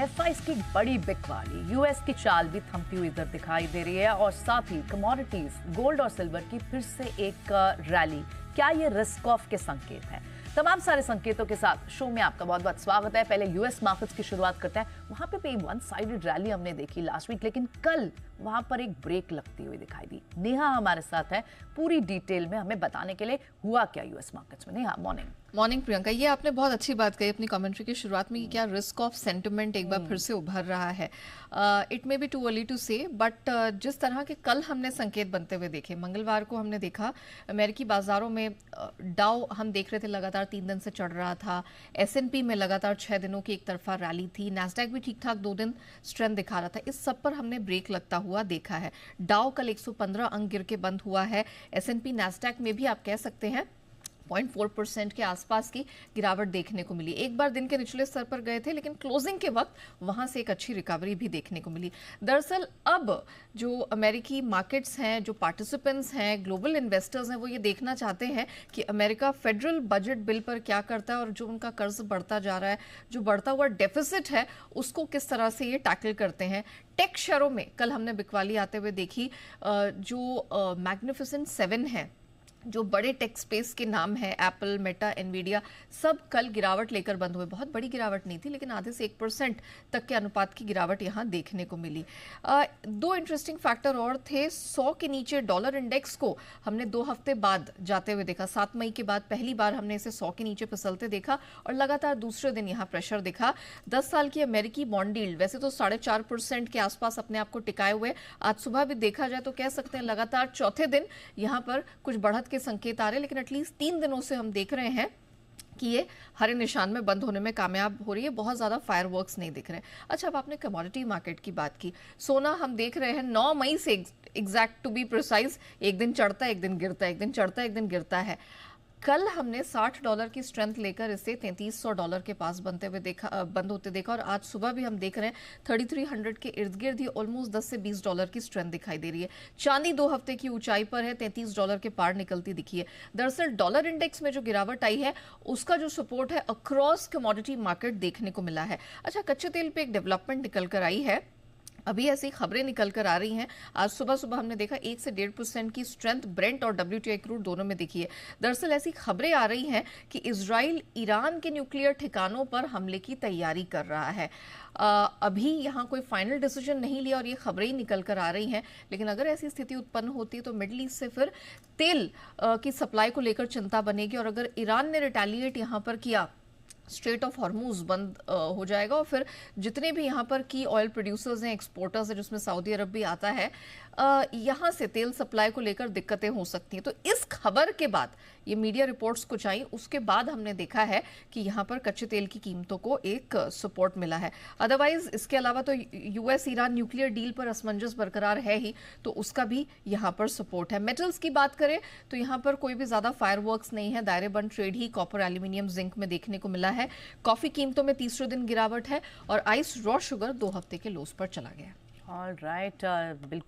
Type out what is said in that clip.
FIIs की बड़ी बिकवाली, यूएस की चाल भी थमती हुई इधर दिखाई दे रही है और साथ ही कमोडिटीज, गोल्ड और सिल्वर की फिर से एक रैली। क्या ये रिस्क ऑफ के संकेत हैं? तमाम सारे संकेतों के साथ शो में आपका बहुत बहुत स्वागत है। पहले यूएस मार्केट्स की शुरुआत करते हैं। वहां पे वन साइडेड रैली हमने देखी लास्ट वीक, लेकिन कल वहां पर एक ब्रेक लगती हुई दिखाई दी। नेहा हमारे साथ है पूरी डिटेल में हमें बताने के लिए हुआ क्या यूएस मार्केट्स में। नेहा, मॉर्निंग प्रियंका, ये आपने बहुत अच्छी बात कही अपनी कमेंट्री की शुरुआत में कि क्या रिस्क ऑफ सेंटिमेंट एक बार फिर से उभर रहा है। It may be too early to say, but जिस तरह के कल हमने संकेत बनते हुए देखे, मंगलवार को हमने देखा अमेरिकी बाजारों में डाउ हम देख रहे थे लगातार 3 दिन से चढ़ रहा था। एसएनपी में लगातार 6 दिनों की एक तरफा रैली थी। नैस्डैक भी ठीक ठाक 2 दिन स्ट्रेंथ दिखा रहा था। इस सब पर हमने ब्रेक लगता हुआ देखा है। डाउ कल 115 अंक गिर के बंद हुआ है। एसएनपी नैस्डैक में भी आप कह सकते हैं 0.4% के आसपास की गिरावट देखने को मिली। एक बार दिन के निचले स्तर पर गए थे, लेकिन क्लोजिंग के वक्त वहां से एक अच्छी रिकवरी भी देखने को मिली। दरअसल अब जो अमेरिकी मार्केट्स हैं, जो पार्टिसिपेंट्स हैं, ग्लोबल इन्वेस्टर्स हैं, वो ये देखना चाहते हैं कि अमेरिका फेडरल बजट बिल पर क्या करता है और जो उनका कर्ज बढ़ता जा रहा है, जो बढ़ता हुआ डेफिसिट है, उसको किस तरह से ये टैकल करते हैं। टेक शेयरों में कल हमने बिकवाली आते हुए देखी। जो मैग्निफिसेंट 7 है, जो बड़े टेक स्पेस के नाम है, एप्पल, मेटा, एनवीडिया, सब कल गिरावट लेकर बंद हुए। बहुत बड़ी गिरावट नहीं थी, लेकिन आधे से 1% तक के अनुपात की गिरावट यहां देखने को मिली। 2 इंटरेस्टिंग फैक्टर और थे। 100 के नीचे डॉलर इंडेक्स को हमने 2 हफ्ते बाद जाते हुए देखा। 7 मई के बाद पहली बार हमने इसे 100 के नीचे फिसलते देखा और लगातार दूसरे दिन यहां प्रेशर दिखा। 10 साल की अमेरिकी बॉन्ड यील्ड वैसे तो 4.5% के आसपास अपने आप को टिकाए हुए, आज सुबह भी देखा जाए तो कह सकते हैं लगातार चौथे दिन यहां पर कुछ बढ़त के संकेत आ रहे हैं, लेकिन एटलीस्ट 3 दिनों से हम देख रहे हैं कि ये हरे निशान में बंद होने में कामयाब हो रही है। बहुत ज्यादा फायरवर्क्स नहीं दिख रहे हैं। अच्छा, अब आपने कमोडिटी मार्केट की बात की। सोना हम देख रहे हैं 9 मई से एग्जैक्ट टू बी प्रिसाइज, एक दिन चढ़ता है, एक दिन गिरता है, एक दिन चढ़ता है, एक दिन गिरता है। कल हमने $60 की स्ट्रेंथ लेकर इसे $3300 के पास बंद होते देखा और आज सुबह भी हम देख रहे हैं 3300 के इर्द गिर्द ही ऑलमोस्ट $10 से $20 की स्ट्रेंथ दिखाई दे रही है। चांदी 2 हफ्ते की ऊंचाई पर है, $33 के पार निकलती दिखी है। दरअसल डॉलर इंडेक्स में जो गिरावट आई है, उसका जो सपोर्ट है अक्रॉस कमोडिटी मार्केट देखने को मिला है। अच्छा, कच्चे तेल पे एक डेवलपमेंट निकल कर आई है। अभी ऐसी खबरें निकल कर आ रही हैं। आज सुबह सुबह हमने देखा 1 से 1.5% की स्ट्रेंथ ब्रेंट और WTI क्रूड दोनों में दिखी है। दरअसल ऐसी खबरें आ रही हैं कि इजराइल ईरान के न्यूक्लियर ठिकानों पर हमले की तैयारी कर रहा है। अभी यहाँ कोई फाइनल डिसीजन नहीं लिया और ये खबरें ही निकल कर आ रही हैं, लेकिन अगर ऐसी स्थिति उत्पन्न होती है तो मिडल ईस्ट से फिर तेल की सप्लाई को लेकर चिंता बनेगी और अगर ईरान ने रिटेलिएट यहाँ पर किया, स्ट्रेट ऑफ हॉर्मूज बंद हो जाएगा और फिर जितने भी यहाँ पर की ऑयल प्रोड्यूसर्स हैं, एक्सपोर्टर्स हैं, जिसमें सऊदी अरब भी आता है, यहाँ से तेल सप्लाई को लेकर दिक्कतें हो सकती हैं। तो इस खबर के बाद, ये मीडिया रिपोर्ट्स कुछ आई, उसके बाद हमने देखा है कि यहाँ पर कच्चे तेल की कीमतों को एक सपोर्ट मिला है। अदरवाइज इसके अलावा तो यूएस ईरान न्यूक्लियर डील पर असमंजस बरकरार है ही, तो उसका भी यहाँ पर सपोर्ट है। मेटल्स की बात करें तो यहाँ पर कोई भी ज्यादा फायरवर्क्स नहीं है। दायरेबंद ट्रेड ही कॉपर, एल्यूमिनियम, जिंक में देखने को मिला है। कॉफी कीमतों में तीसरे दिन गिरावट है और आइस रॉ शुगर 2 हफ्ते के लोस पर चला गया। ऑलराइट, बिल्कुल।